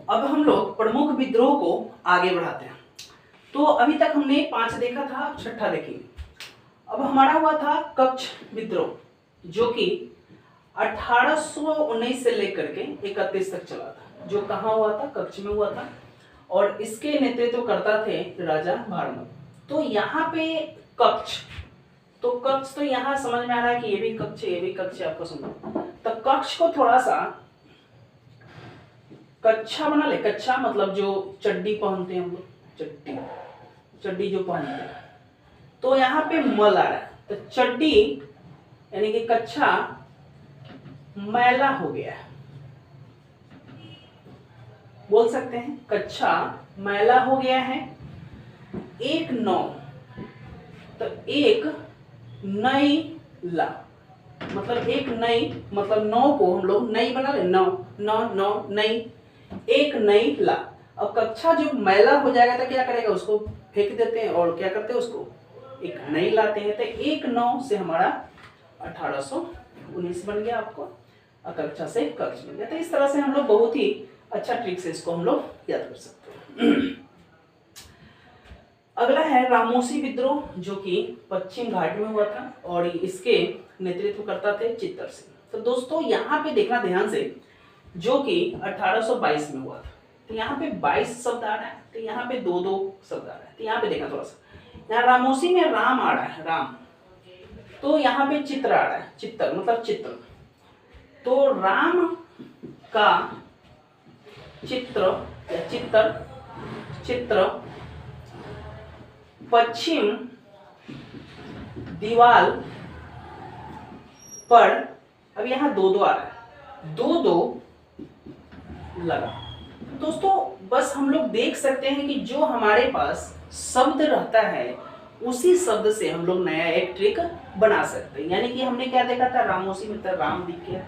अब हम लोग प्रमुख विद्रोह को आगे बढ़ाते हैं। तो अभी तक हमने 5 देखा था, अब 6ठा देखेंगे। अब हमारा हुआ था कच्छ विद्रोह, जो कि 1819 से लेकर के 31 तक चला था, जो कहाँ हुआ था, कच्छ में हुआ था, और इसके नेतृत्व करता थे राजा भारमल। तो यहाँ पे कच्छ, तो कच्छ तो यहाँ समझ में आ रहा है कि ये भी कच्छ है, ये भी कच्छ है, आपको समझ। तो कच्छ को थोड़ा सा कच्छा बना ले। कच्छा मतलब जो चड्डी पहनते हैं हम लोग, चड्डी, चड्डी जो पहनते हैं। तो यहाँ पे मल आ रहा है, तो चड्डी यानी कि कच्छा मैला हो गया है, बोल सकते हैं कच्छा मैला हो गया है। एक नौ, तो एक नई ला, मतलब एक नई, मतलब नौ को हम लोग नई बना ले, नौ नौ नौ नई, एक नई ला। अब कक्षा जो मैला हो जाएगा तो क्या करेगा, उसको फेंक देते हैं और क्या करते हैं, उसको एक नई लाते हैं। तो 1/9 से हमारा 1819 बन गया आपको, और कक्षा से कक्ष बन गया। तो इस तरह से हम लोग बहुत ही अच्छा ट्रिक से इसको हम लोग याद कर सकते हैं। अगला है रामोसी विद्रोह, जो कि पश्चिम घाट में हुआ था और इसके नेतृत्व करता थे चित्तर सिंह। तो दोस्तों यहाँ पे देखना ध्यान से, जो कि 1822 में हुआ था। तो यहाँ पे 22 शब्द आ रहा है, तो यहाँ पे 2-2 शब्द आ रहा है। तो यहाँ पे देखना थोड़ा सा, यहाँ रामोसी में राम आ रहा है, राम, तो यहाँ पे चित्र आ रहा है, चित्तर मतलब चित्र। तो राम का चित्र या चित्तर, चित्र पश्चिम दीवाल पर, अब यहाँ 2-2 आ रहा है, 2-2 लगा। दोस्तों बस हम लोग देख सकते हैं कि जो हमारे पास शब्द रहता है उसी शब्द से हम लोग नया एक ट्रिक बना सकते हैं। यानी कि हमने क्या देखा था, रामोसी में तो राम दिख गया,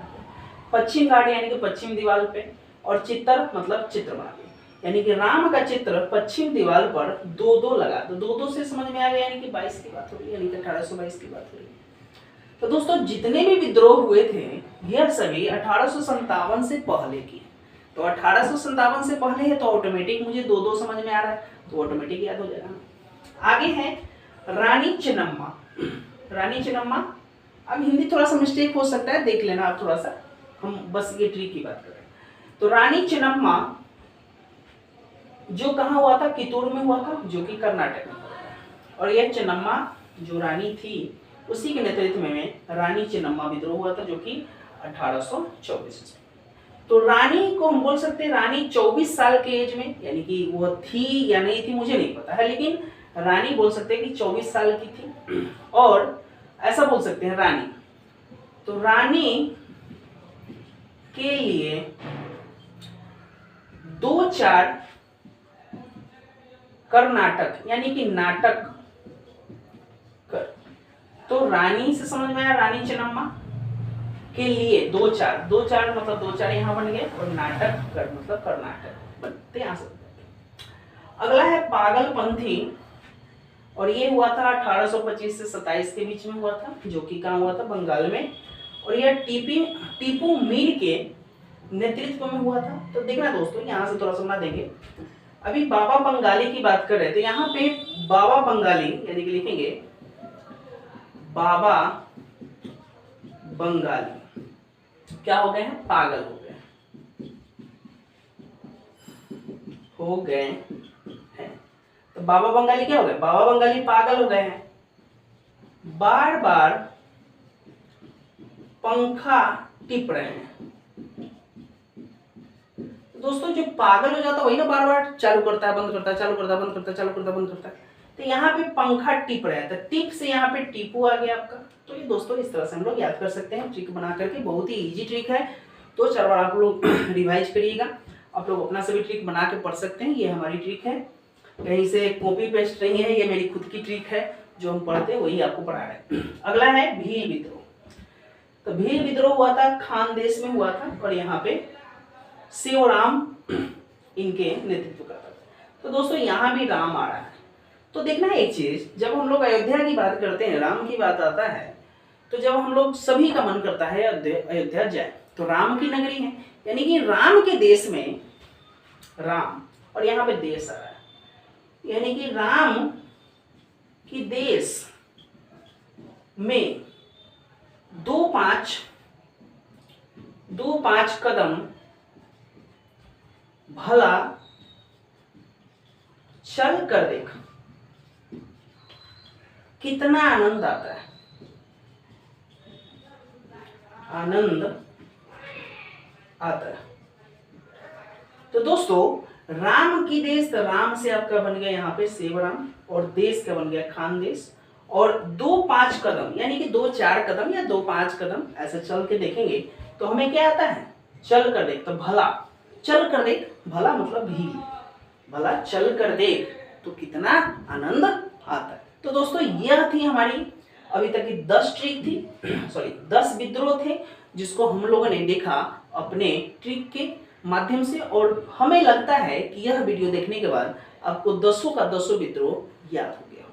पश्चिम घाट यानी कि पश्चिम दीवार पे, और चित्तर मतलब चित्र बना लिया। यानी कि राम का चित्र पश्चिम दीवार पर 2-2 लगा, तो 2-2 से समझ में आ गया, यानी कि 22 की बात हो रही है, यानी कि 1822 की बात हो रही है। तो दोस्तों जितने भी विद्रोह हुए थे यह सभी 1857 से पहले की। तो 1857 से पहले है तो ऑटोमेटिक मुझे 2-2 समझ में आ रहा है, तो ऑटोमेटिक याद हो जाएगा। आगे है रानी चेन्नम्मा। रानी चेन्नम्मा, अब हिंदी थोड़ा सा मिस्टेक हो सकता है, देख लेना आप थोड़ा सा, हम बस ये ट्रिक की बात कर रहे हैं। तो रानी चेन्नम्मा जो कहाँ हुआ था, कितूर में हुआ था, जो कि कर्नाटक में। और यह चेन्नम्मा जो रानी थी उसी के नेतृत्व में रानी चेन्नम्मा विद्रोह हुआ था, जो कि 1824 में। तो रानी को हम बोल सकते हैं, रानी 24 साल के एज में, यानी कि वो थी या नहीं थी मुझे नहीं पता है, लेकिन रानी बोल सकते हैं कि 24 साल की थी, और ऐसा बोल सकते हैं रानी। तो रानी के लिए 2-4 कर्नाटक यानी कि नाटक कर। तो रानी से समझ में आया, रानी चेन्नम्मा के लिए 2-4 मतलब 2-4 यहाँ बन गए, और नाटक कर मतलब कर्नाटक बनते यहाँ से। अगला है पागलपंथी, और ये हुआ था 1825 से 27 के बीच में हुआ था, जो कि कहाँ हुआ था, बंगाल में। और यह टीपू मीर के नेतृत्व में हुआ था। तो देखना दोस्तों यहाँ से थोड़ा सुनना देंगे, अभी बाबा बंगाली की बात कर रहे थे, यहाँ पे बाबा बंगाली यानी कि लिखेंगे बाबा बंगाली क्या हो गए हैं, पागल हो गए हैं। तो बाबा बंगाली क्या हो गए, बाबा बंगाली पागल हो गए हैं, बार बार पंखा टिप रहे हैं। दोस्तों जो पागल हो जाता है वही ना बार बार चालू करता है बंद करता है, चालू करता है बंद करता है, चालू करता है बंद करता है। तो यहाँ पे पंखा टिप रहा है, तो टिप से यहाँ पे टीपू आ गया आपका। तो ये दोस्तों इस तरह से हम लोग याद कर सकते हैं ट्रिक बना करके, बहुत ही इजी ट्रिक है। तो चलो आप लोग रिवाइज करिएगा, आप लोग अपना सभी ट्रिक बना के पढ़ सकते हैं। ये हमारी ट्रिक है, कहीं से कॉपी पेस्ट नहीं है, ये मेरी खुद की ट्रिक है, जो हम पढ़ते हैं वही आपको पढ़ा रहे हैं। अगला है भील विद्रोह। तो भील विद्रोह हुआ था खानदेश में हुआ था, और यहाँ पे शिवराम इनके नेतृत्व करता था। तो दोस्तों यहाँ भी राम आ रहा है। तो देखना एक चीज, जब हम लोग अयोध्या की बात करते हैं, राम की बात आता है, तो जब हम लोग सभी का मन करता है अयोध्या जाए, तो राम की नगरी है, यानी कि राम के देश में राम, और यहाँ पे देश आ रहा है, यानी कि राम की देश में 2-5 कदम भला चल कर देख, कितना आनंद आता है, आनंद आता है। तो दोस्तों राम की देश, राम से आपका बन गया यहाँ पे सेवराम, और देश का बन गया खानदेश, और 2-5 कदम यानी कि 2-4 कदम या 2-5 कदम ऐसे चल के देखेंगे तो हमें क्या आता है, चल कर देख। तो भला, चल कर देख, भला मतलब भी, भला चल कर देख तो कितना आनंद आता है। तो दोस्तों यह थी हमारी अभी तक की 10 ट्रिक थी, सॉरी 10 विद्रोह थे जिसको हम लोगों ने देखा अपने ट्रिक के माध्यम से, और हमें लगता है कि यह वीडियो देखने के बाद आपको 10 का 10 विद्रोह याद हो गया।